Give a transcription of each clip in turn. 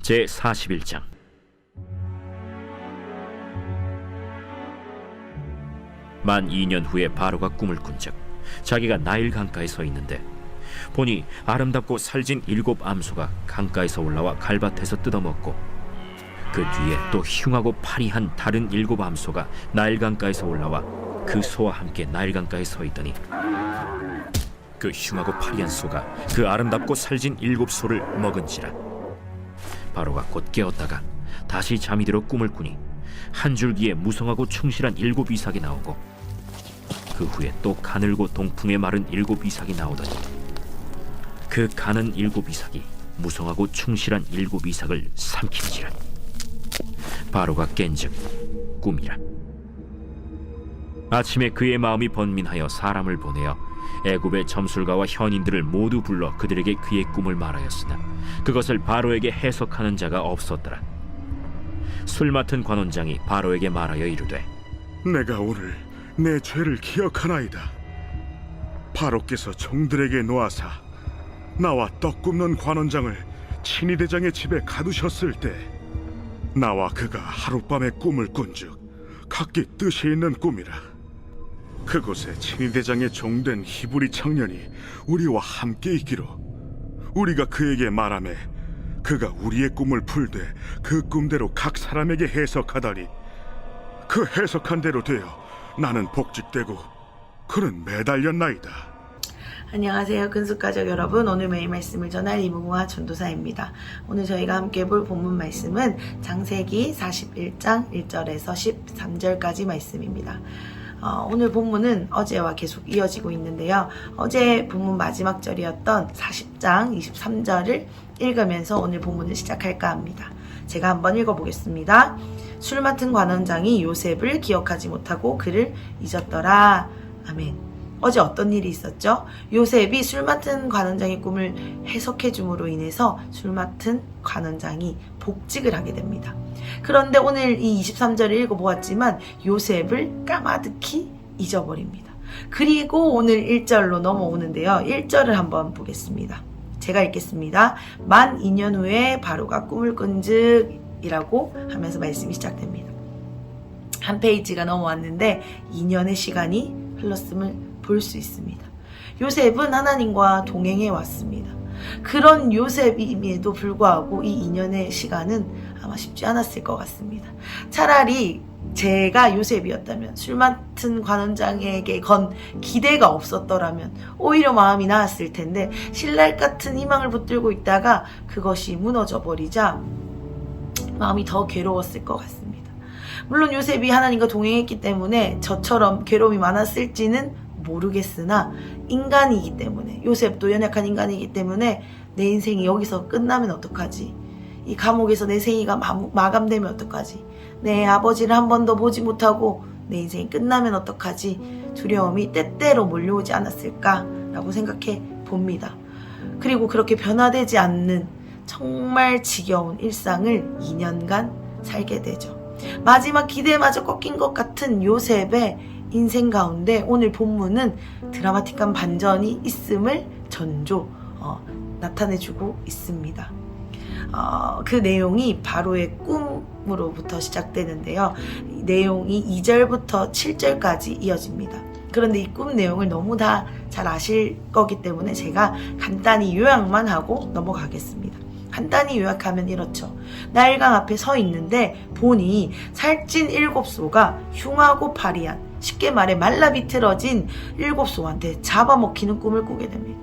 제41장. 만 2년 후에 바로가 꿈을 꾼즉 자기가 나일 강가에 서 있는데 보니 아름답고 살진 7 암소가 강가에서 올라와 갈밭에서 뜯어먹고 그 뒤에 또 흉하고 파리한 다른 7 암소가 나일 강가에서 올라와 그 소와 함께 나일 강가에 서 있더니 그 흉하고 파리한 소가 그 아름답고 살진 7 소를 먹은지라. 바로가 곧 깨었다가 다시 잠이 들어 꿈을 꾸니 한 줄기에 무성하고 충실한 7 이삭이 나오고 그 후에 또 가늘고 동풍에 마른 7 이삭이 나오더니 그 가는 7 이삭이 무성하고 충실한 7 이삭을 삼킨지라. 바로가 깬즉 꿈이라. 아침에 그의 마음이 번민하여 사람을 보내어 애굽의 점술가와 현인들을 모두 불러 그들에게 그의 꿈을 말하였으나 그것을 바로에게 해석하는 자가 없었더라. 술 맡은 관원장이 바로에게 말하여 이르되, 내가 오늘 내 죄를 기억하나이다. 바로께서 종들에게 놓아사 나와 떡 굽는 관원장을 친위대장의 집에 가두셨을 때 나와 그가 하룻밤에 꿈을 꾼즉 각기 뜻이 있는 꿈이라. 그곳에 친위대장의 종된 히브리 청년이 우리와 함께 있기로 우리가 그에게 말하매 그가 우리의 꿈을 풀되 그 꿈대로 각 사람에게 해석하다니 그 해석한 대로 되어 나는 복직되고 그는 매달렸나이다. 안녕하세요, 근숙가족 여러분. 오늘 매일 말씀을 전할 이무궁화 전도사입니다. 오늘 저희가 함께 볼 본문 말씀은 창세기 41장 1절에서 13절까지 말씀입니다. 오늘 본문은 어제와 계속 이어지고 있는데요. 어제 본문 마지막 절이었던 40장 23절을 읽으면서 오늘 본문을 시작할까 합니다. 제가 한번 읽어보겠습니다. 술 맡은 관원장이 요셉을 기억하지 못하고 그를 잊었더라. 아멘. 어제 어떤 일이 있었죠? 요셉이 술 맡은 관원장의 꿈을 해석해 줌으로 인해서 술 맡은 관원장이 복직을 하게 됩니다. 그런데 오늘 이 23절을 읽어보았지만 요셉을 까마득히 잊어버립니다. 그리고 오늘 1절로 넘어오는데요. 1절을 한번 보겠습니다. 제가 읽겠습니다. 만 2년 후에 바로가 꿈을 꾼즉 이라고 하면서 말씀이 시작됩니다. 한 페이지가 넘어왔는데 2년의 시간이 흘렀음을 볼 수 있습니다. 요셉은 하나님과 동행해 왔습니다. 그런 요셉임에도 불구하고 이 2년의 시간은 아마 쉽지 않았을 것 같습니다. 차라리 제가 요셉이었다면, 술 맡은 관원장에게 건 기대가 없었더라면 오히려 마음이 나았을 텐데 신랄 같은 희망을 붙들고 있다가 그것이 무너져 버리자 마음이 더 괴로웠을 것 같습니다. 물론 요셉이 하나님과 동행했기 때문에 저처럼 괴로움이 많았을지는 모르겠으나 인간이기 때문에, 요셉도 연약한 인간이기 때문에 내 인생이 여기서 끝나면 어떡하지? 이 감옥에서 내 생이가 마감되면 어떡하지? 내 아버지를 한 번도 보지 못하고 내 인생이 끝나면 어떡하지? 두려움이 때때로 몰려오지 않았을까라고 생각해 봅니다. 그리고 그렇게 변화되지 않는 정말 지겨운 일상을 2년간 살게 되죠. 마지막 기대마저 꺾인 것 같은 요셉의 인생 가운데 오늘 본문은 드라마틱한 반전이 있음을 나타내주고 있습니다. 그 내용이 바로의 꿈으로부터 시작되는데요. 이 내용이 2절부터 7절까지 이어집니다. 그런데 이 꿈 내용을 너무 다 잘 아실 거기 때문에 제가 간단히 요약만 하고 넘어가겠습니다. 간단히 요약하면 이렇죠. 나일강 앞에 서 있는데 보니 살찐 7소가 흉하고 파리한, 쉽게 말해 말라 비틀어진 7소한테 잡아먹히는 꿈을 꾸게 됩니다.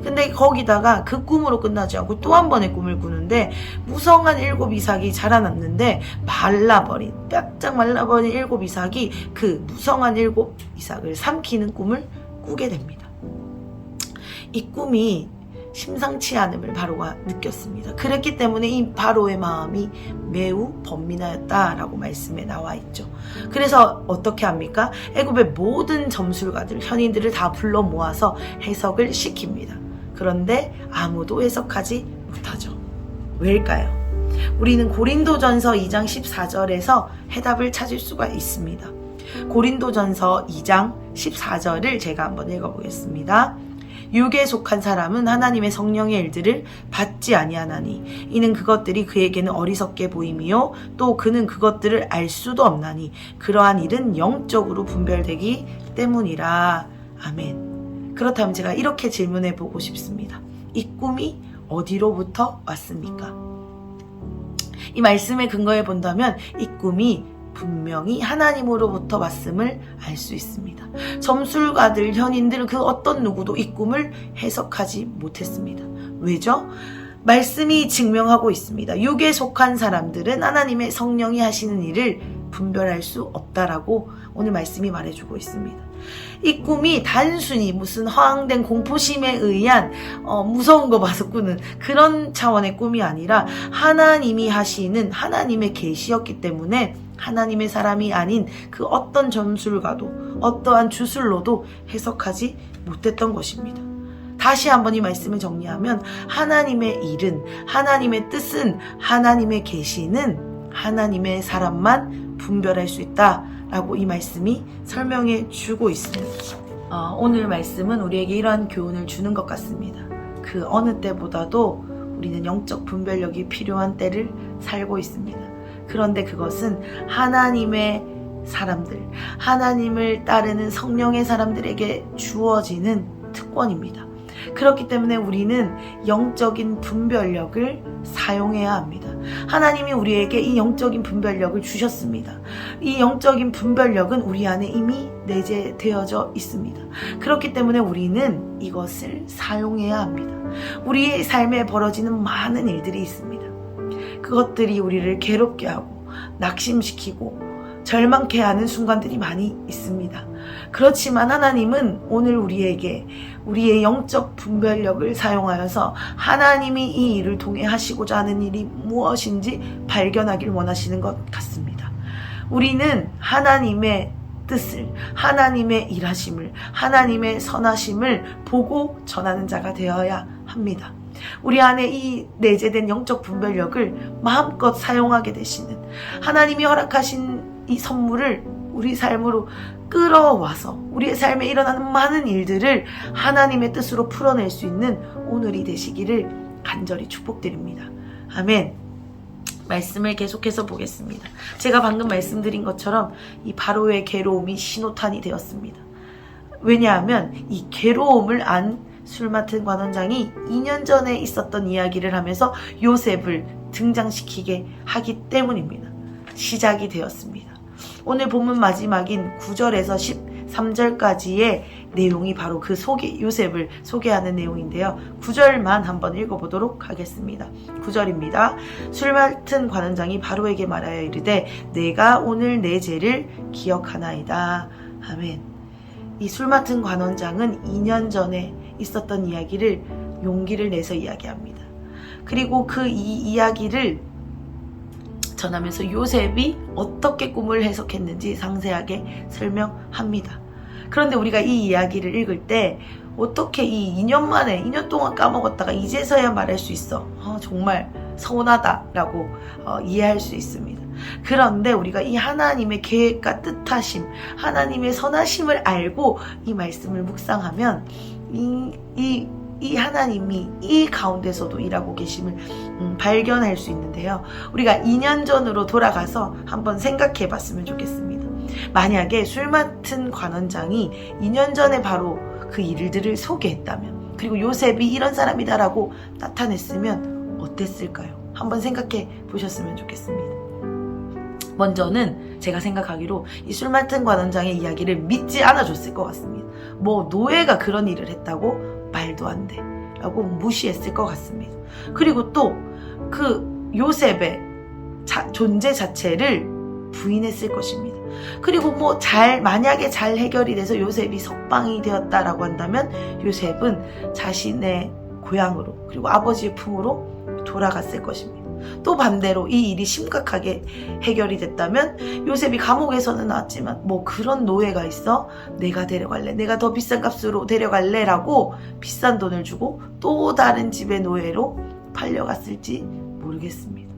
근데 거기다가 그 꿈으로 끝나지 않고 또 한 번의 꿈을 꾸는데 무성한 7 이삭이 자라났는데 바짝 말라버린 7 이삭이 그 무성한 7 이삭을 삼키는 꿈을 꾸게 됩니다. 이 꿈이 심상치 않음을 바로가 느꼈습니다. 그랬기 때문에 이 바로의 마음이 매우 번민하였다라고 말씀에 나와 있죠. 그래서 어떻게 합니까? 애굽의 모든 점술가들, 현인들을 다 불러 모아서 해석을 시킵니다. 그런데 아무도 해석하지 못하죠. 왜일까요? 우리는 고린도전서 2장 14절에서 해답을 찾을 수가 있습니다. 고린도전서 2장 14절을 제가 한번 읽어보겠습니다. 육에 속한 사람은 하나님의 성령의 일들을 받지 아니하나니 이는 그것들이 그에게는 어리석게 보임이요 또 그는 그것들을 알 수도 없나니 그러한 일은 영적으로 분별되기 때문이라. 아멘. 그렇다면 제가 이렇게 질문해 보고 싶습니다. 이 꿈이 어디로부터 왔습니까? 이 말씀에 근거해 본다면 이 꿈이 분명히 하나님으로부터 왔음을 알 수 있습니다. 점술가들, 현인들 그 어떤 누구도 이 꿈을 해석하지 못했습니다. 왜죠? 말씀이 증명하고 있습니다. 육에 속한 사람들은 하나님의 성령이 하시는 일을 분별할 수 없다라고 오늘 말씀이 말해주고 있습니다. 이 꿈이 단순히 무슨 허황된 공포심에 의한 무서운 거 봐서 꾸는 그런 차원의 꿈이 아니라 하나님이 하시는 하나님의 계시였기 때문에 하나님의 사람이 아닌 그 어떤 점술가도 어떠한 주술로도 해석하지 못했던 것입니다. 다시 한번 이 말씀을 정리하면 하나님의 일은, 하나님의 뜻은, 하나님의 계시는 하나님의 사람만 분별할 수 있다라고 이 말씀이 설명해 주고 있습니다. 오늘 말씀은 우리에게 이러한 교훈을 주는 것 같습니다. 그 어느 때보다도 우리는 영적 분별력이 필요한 때를 살고 있습니다. 그런데 그것은 하나님의 사람들, 하나님을 따르는 성령의 사람들에게 주어지는 특권입니다. 그렇기 때문에 우리는 영적인 분별력을 사용해야 합니다. 하나님이 우리에게 이 영적인 분별력을 주셨습니다. 이 영적인 분별력은 우리 안에 이미 내재되어져 있습니다. 그렇기 때문에 우리는 이것을 사용해야 합니다. 우리의 삶에 벌어지는 많은 일들이 있습니다. 그것들이 우리를 괴롭게 하고 낙심시키고 절망케 하는 순간들이 많이 있습니다. 그렇지만 하나님은 오늘 우리에게 우리의 영적 분별력을 사용하여서 하나님이 이 일을 통해 하시고자 하는 일이 무엇인지 발견하길 원하시는 것 같습니다. 우리는 하나님의 뜻을, 하나님의 일하심을, 하나님의 선하심을 보고 전하는 자가 되어야 합니다. 우리 안에 이 내재된 영적 분별력을 마음껏 사용하게 되시는 하나님이 허락하신 이 선물을 우리 삶으로 끌어와서 우리의 삶에 일어나는 많은 일들을 하나님의 뜻으로 풀어낼 수 있는 오늘이 되시기를 간절히 축복드립니다. 아멘. 말씀을 계속해서 보겠습니다. 제가 방금 말씀드린 것처럼 이 바로의 괴로움이 신호탄이 되었습니다. 왜냐하면 이 괴로움을 안 술 맡은 관원장이 2년 전에 있었던 이야기를 하면서 요셉을 등장시키게 하기 때문입니다. 시작이 되었습니다. 오늘 본문 마지막인 9절에서 13절까지의 내용이 바로 그 요셉을 소개하는 내용인데요. 9절만 한번 읽어보도록 하겠습니다. 9절입니다. 술 맡은 관원장이 바로에게 말하여 이르되 내가 오늘 내 죄를 기억하나이다. 아멘. 이 술 맡은 관원장은 2년 전에 있었던 이야기를 용기를 내서 이야기합니다. 그리고 그 이야기를 전하면서 요셉이 어떻게 꿈을 해석했는지 상세하게 설명합니다. 그런데 우리가 이 이야기를 읽을 때 어떻게 이 2년 동안 까먹었다가 이제서야 말할 수 있어? 정말 서운하다라고 이해할 수 있습니다. 그런데 우리가 이 하나님의 계획과 뜻하심, 하나님의 선하심을 알고 이 말씀을 묵상하면 이 하나님이 이 가운데서도 일하고 계심을 발견할 수 있는데요. 우리가 2년 전으로 돌아가서 한번 생각해 봤으면 좋겠습니다. 만약에 술 맡은 관원장이 2년 전에 바로 그 일들을 소개했다면, 그리고 요셉이 이런 사람이다라고 나타냈으면 어땠을까요? 한번 생각해 보셨으면 좋겠습니다. 먼저는 제가 생각하기로 이 술 맡은 관원장의 이야기를 믿지 않아줬을 것 같습니다. 뭐 노예가 그런 일을 했다고? 말도 안 돼 라고 무시했을 것 같습니다. 그리고 또 그 요셉의 존재 자체를 부인했을 것입니다. 그리고 만약에 잘 해결이 돼서 요셉이 석방이 되었다라고 한다면 요셉은 자신의 고향으로 그리고 아버지의 품으로 돌아갔을 것입니다. 또 반대로 이 일이 심각하게 해결이 됐다면 요셉이 감옥에서는 나왔지만 그런 노예가 있어? 내가 데려갈래, 내가 더 비싼 값으로 데려갈래 라고 비싼 돈을 주고 또 다른 집의 노예로 팔려갔을지 모르겠습니다.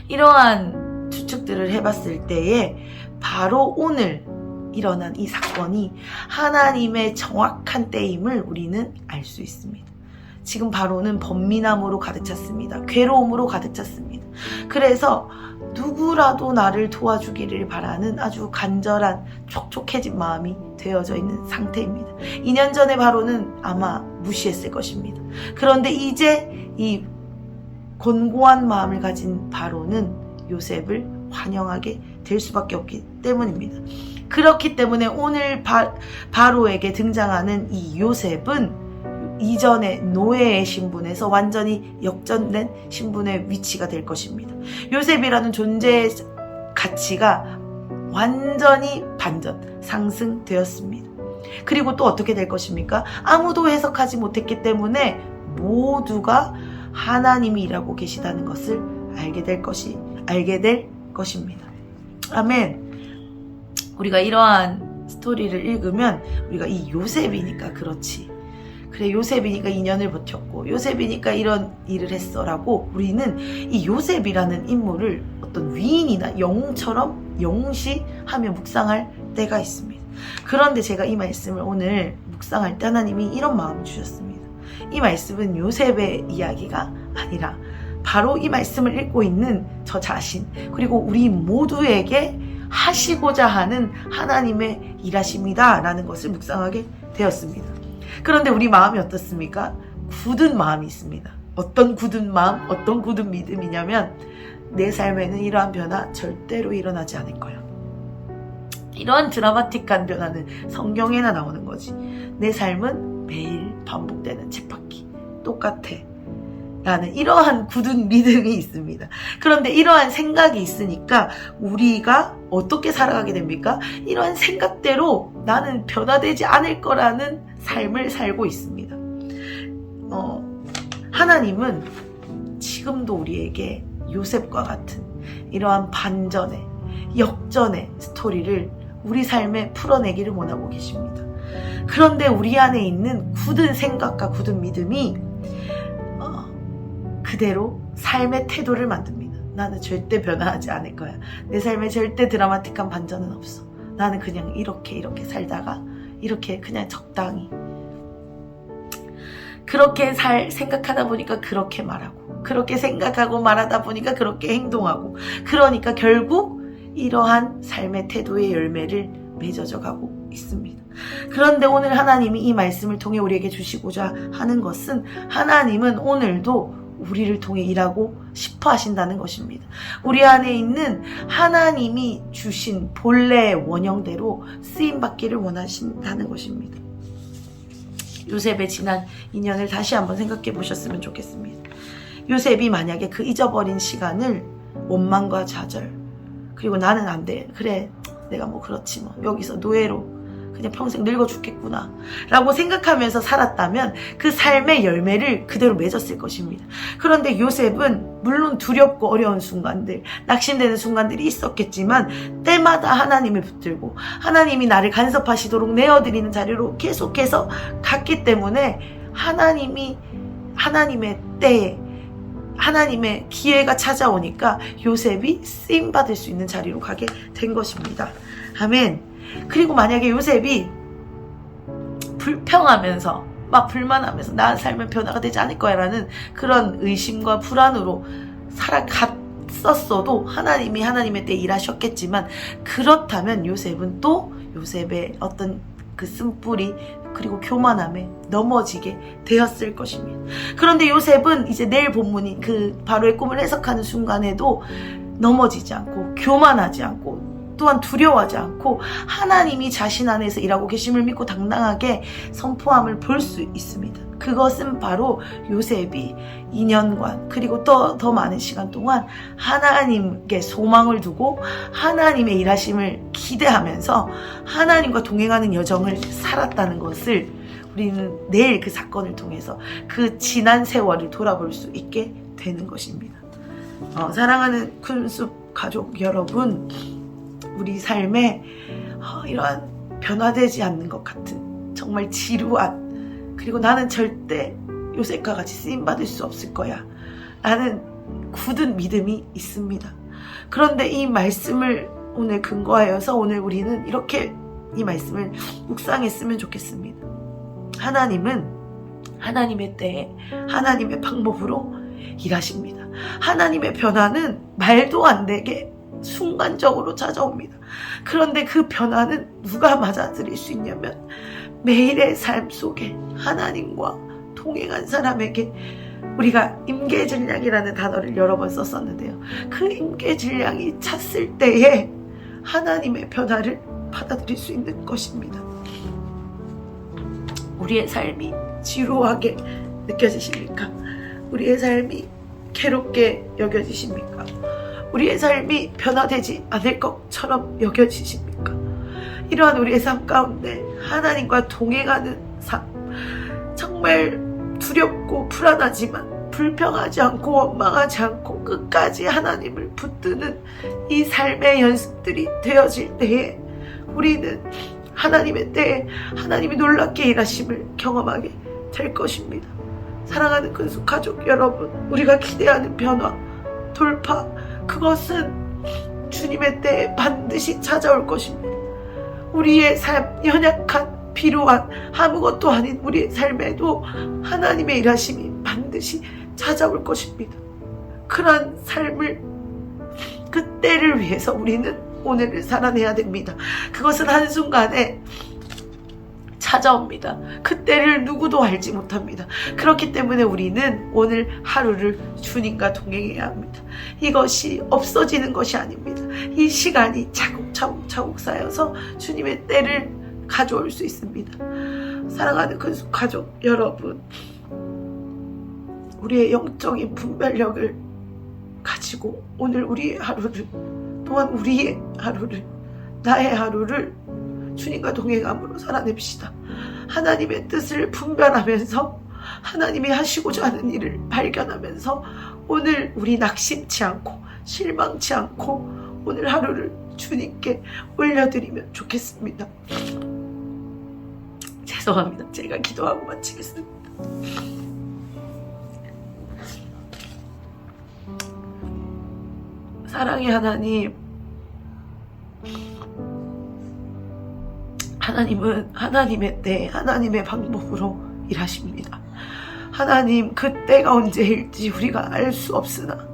이러한 추측들을 해봤을 때에 바로 오늘 일어난 이 사건이 하나님의 정확한 때임을 우리는 알 수 있습니다. 지금 바로는 번민함으로 가득 찼습니다. 괴로움으로 가득 찼습니다. 그래서 누구라도 나를 도와주기를 바라는 아주 간절한 촉촉해진 마음이 되어져 있는 상태입니다. 2년 전에 바로는 아마 무시했을 것입니다. 그런데 이제 이 곤고한 마음을 가진 바로는 요셉을 환영하게 될 수밖에 없기 때문입니다. 그렇기 때문에 오늘 바로에게 등장하는 이 요셉은 이전의 노예의 신분에서 완전히 역전된 신분의 위치가 될 것입니다. 요셉이라는 존재의 가치가 완전히 반전, 상승되었습니다. 그리고 또 어떻게 될 것입니까? 아무도 해석하지 못했기 때문에 모두가 하나님이 일하고 계시다는 것을 알게 될 것입니다. 아멘. 우리가 이러한 스토리를 읽으면 우리가 이 요셉이니까 그렇지. 그래, 요셉이니까 2년을 버텼고 요셉이니까 이런 일을 했어 라고 우리는 이 요셉이라는 인물을 어떤 위인이나 영웅처럼 영시하며 묵상할 때가 있습니다. 그런데 제가 이 말씀을 오늘 묵상할 때 하나님이 이런 마음을 주셨습니다. 이 말씀은 요셉의 이야기가 아니라 바로 이 말씀을 읽고 있는 저 자신, 그리고 우리 모두에게 하시고자 하는 하나님의 일하십니다 라는 것을 묵상하게 되었습니다. 그런데 우리 마음이 어떻습니까? 굳은 마음이 있습니다. 어떤 굳은 마음, 어떤 굳은 믿음이냐면 내 삶에는 이러한 변화 절대로 일어나지 않을 거야. 이러한 드라마틱한 변화는 성경에나 나오는 거지. 내 삶은 매일 반복되는 쳇바퀴 똑같아 라는 이러한 굳은 믿음이 있습니다. 그런데 이러한 생각이 있으니까 우리가 어떻게 살아가게 됩니까? 이러한 생각대로 나는 변화되지 않을 거라는 삶을 살고 있습니다. 하나님은 지금도 우리에게 요셉과 같은 이러한 반전의 역전의 스토리를 우리 삶에 풀어내기를 원하고 계십니다. 그런데 우리 안에 있는 굳은 생각과 굳은 믿음이 그대로 삶의 태도를 만듭니다. 나는 절대 변화하지 않을 거야. 내 삶에 절대 드라마틱한 반전은 없어. 나는 그냥 이렇게 살다가 이렇게 그냥 적당히 그렇게 생각하다 보니까 그렇게 말하고, 그렇게 생각하고 말하다 보니까 그렇게 행동하고, 그러니까 결국 이러한 삶의 태도의 열매를 맺어져 가고 있습니다. 그런데 오늘 하나님이 이 말씀을 통해 우리에게 주시고자 하는 것은 하나님은 오늘도 우리를 통해 일하고 싶어 하신다는 것입니다. 우리 안에 있는 하나님이 주신 본래의 원형대로 쓰임받기를 원하신다는 것입니다. 요셉의 지난 2년을 다시 한번 생각해 보셨으면 좋겠습니다. 요셉이 만약에 그 잊어버린 시간을 원망과 좌절, 그리고 나는 안 돼, 그래 내가 뭐 그렇지 뭐 여기서 노예로 그냥 평생 늙어 죽겠구나 라고 생각하면서 살았다면 그 삶의 열매를 그대로 맺었을 것입니다. 그런데 요셉은 물론 두렵고 어려운 순간들, 낙심되는 순간들이 있었겠지만 때마다 하나님을 붙들고 하나님이 나를 간섭하시도록 내어드리는 자리로 계속해서 갔기 때문에 하나님의 때에 하나님의 기회가 찾아오니까 요셉이 쓰임받을 수 있는 자리로 가게 된 것입니다. 아멘. 그리고 만약에 요셉이 불평하면서 막 불만하면서 나 삶은 변화가 되지 않을 거야 라는 그런 의심과 불안으로 살아갔었어도 하나님이 하나님의 때 일하셨겠지만, 그렇다면 요셉은 또 요셉의 어떤 그 쓴뿌리 그리고 교만함에 넘어지게 되었을 것입니다. 그런데 요셉은 이제 내일 본문이 그 바로의 꿈을 해석하는 순간에도 넘어지지 않고 교만하지 않고 또한 두려워하지 않고 하나님이 자신 안에서 일하고 계심을 믿고 당당하게 선포함을 볼 수 있습니다. 그것은 바로 요셉이 2년간 그리고 더 많은 시간 동안 하나님께 소망을 두고 하나님의 일하심을 기대하면서 하나님과 동행하는 여정을 살았다는 것을 우리는 내일 그 사건을 통해서 그 지난 세월을 돌아볼 수 있게 되는 것입니다. 사랑하는 큰숲 가족 여러분, 우리 삶에 이러한 변화되지 않는 것 같은 정말 지루한, 그리고 나는 절대 요셉과 같이 쓰임받을 수 없을 거야 라는 굳은 믿음이 있습니다. 그런데 이 말씀을 오늘 근거하여서 오늘 우리는 이렇게 이 말씀을 묵상했으면 좋겠습니다. 하나님은 하나님의 때에 하나님의 방법으로 일하십니다. 하나님의 변화는 말도 안 되게 순간적으로 찾아옵니다. 그런데 그 변화는 누가 맞아들일 수 있냐면 매일의 삶 속에 하나님과 동행한 사람에게, 우리가 임계질량이라는 단어를 여러 번 썼었는데요. 그 임계질량이 찼을 때에 하나님의 변화를 받아들일 수 있는 것입니다. 우리의 삶이 지루하게 느껴지십니까? 우리의 삶이 괴롭게 여겨지십니까? 우리의 삶이 변화되지 않을 것처럼 여겨지십니까? 이러한 우리의 삶 가운데 하나님과 동행하는 삶, 정말 두렵고 불안하지만 불평하지 않고 원망하지 않고 끝까지 하나님을 붙드는 이 삶의 연습들이 되어질 때에 우리는 하나님의 때에 하나님이 놀랍게 일하심을 경험하게 될 것입니다. 사랑하는 근수 가족 여러분, 우리가 기대하는 변화, 돌파, 그것은 주님의 때에 반드시 찾아올 것입니다. 우리의 삶, 연약한 필요한 아무것도 아닌 우리의 삶에도 하나님의 일하심이 반드시 찾아올 것입니다. 그러한 삶을, 그 때를 위해서 우리는 오늘을 살아내야 됩니다. 그것은 한순간에 찾아옵니다. 그 때를 누구도 알지 못합니다. 그렇기 때문에 우리는 오늘 하루를 주님과 동행해야 합니다. 이것이 없어지는 것이 아닙니다. 이 시간이 차곡차곡 쌓여서 주님의 때를 가져올 수 있습니다. 사랑하는 근수 가족 여러분, 우리의 영적인 분별력을 가지고 오늘 우리의 하루를, 또한 우리의 하루를, 나의 하루를 주님과 동행함으로 살아냅시다. 하나님의 뜻을 분별하면서 하나님이 하시고자 하는 일을 발견하면서 오늘 우리 낙심치 않고 실망치 않고 오늘 하루를 주님께 올려드리면 좋겠습니다. 죄송합니다. 제가 기도하고 마치겠습니다. 사랑의 하나님, 하나님은 하나님의 때, 하나님의 방법으로 일하십니다. 하나님, 그 때가 언제일지 우리가 알 수 없으나,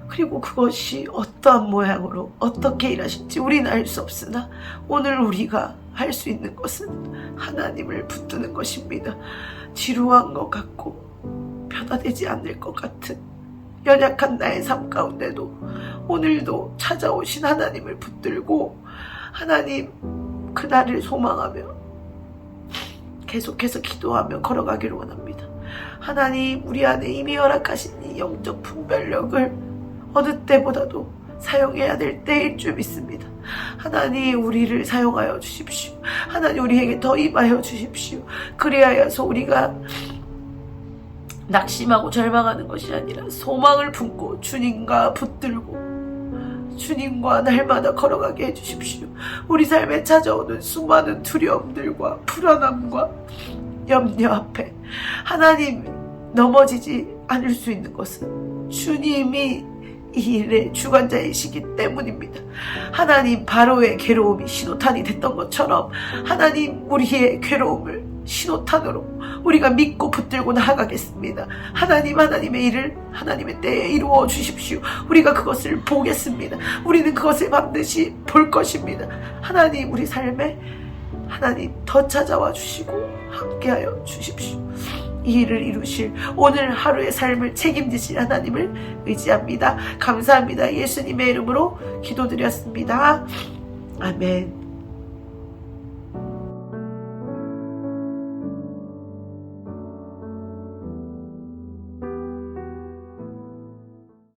그리고 그것이 어떠한 모양으로 어떻게 일하실지 우리는 알 수 없으나, 오늘 우리가 할 수 있는 것은 하나님을 붙드는 것입니다. 지루한 것 같고 변화되지 않을 것 같은 연약한 나의 삶 가운데도 오늘도 찾아오신 하나님을 붙들고 하나님, 그날을 소망하며 계속해서 기도하며 걸어가기를 원합니다. 하나님, 우리 안에 이미 허락하신 이 영적 분별력을 어느 때보다도 사용해야 될 때일 줄 믿습니다. 하나님, 우리를 사용하여 주십시오. 하나님, 우리에게 더 임하여 주십시오. 그리하여서 우리가 낙심하고 절망하는 것이 아니라 소망을 품고 주님과 붙들고 주님과 날마다 걸어가게 해주십시오. 우리 삶에 찾아오는 수많은 두려움들과 불안함과 염려 앞에 하나님, 넘어지지 않을 수 있는 것은 주님이 이 일의 주관자이시기 때문입니다. 하나님, 바로의 괴로움이 신호탄이 됐던 것처럼 하나님, 우리의 괴로움을 신호탄으로 우리가 믿고 붙들고 나아가겠습니다. 하나님, 하나님의 일을 하나님의 때에 이루어 주십시오. 우리가 그것을 보겠습니다. 우리는 그것을 반드시 볼 것입니다. 하나님, 우리 삶에 하나님 더 찾아와 주시고 함께하여 주십시오. 이 일을 이루실 오늘 하루의 삶을 책임지실 하나님을 의지합니다. 감사합니다. 예수님의 이름으로 기도드렸습니다. 아멘.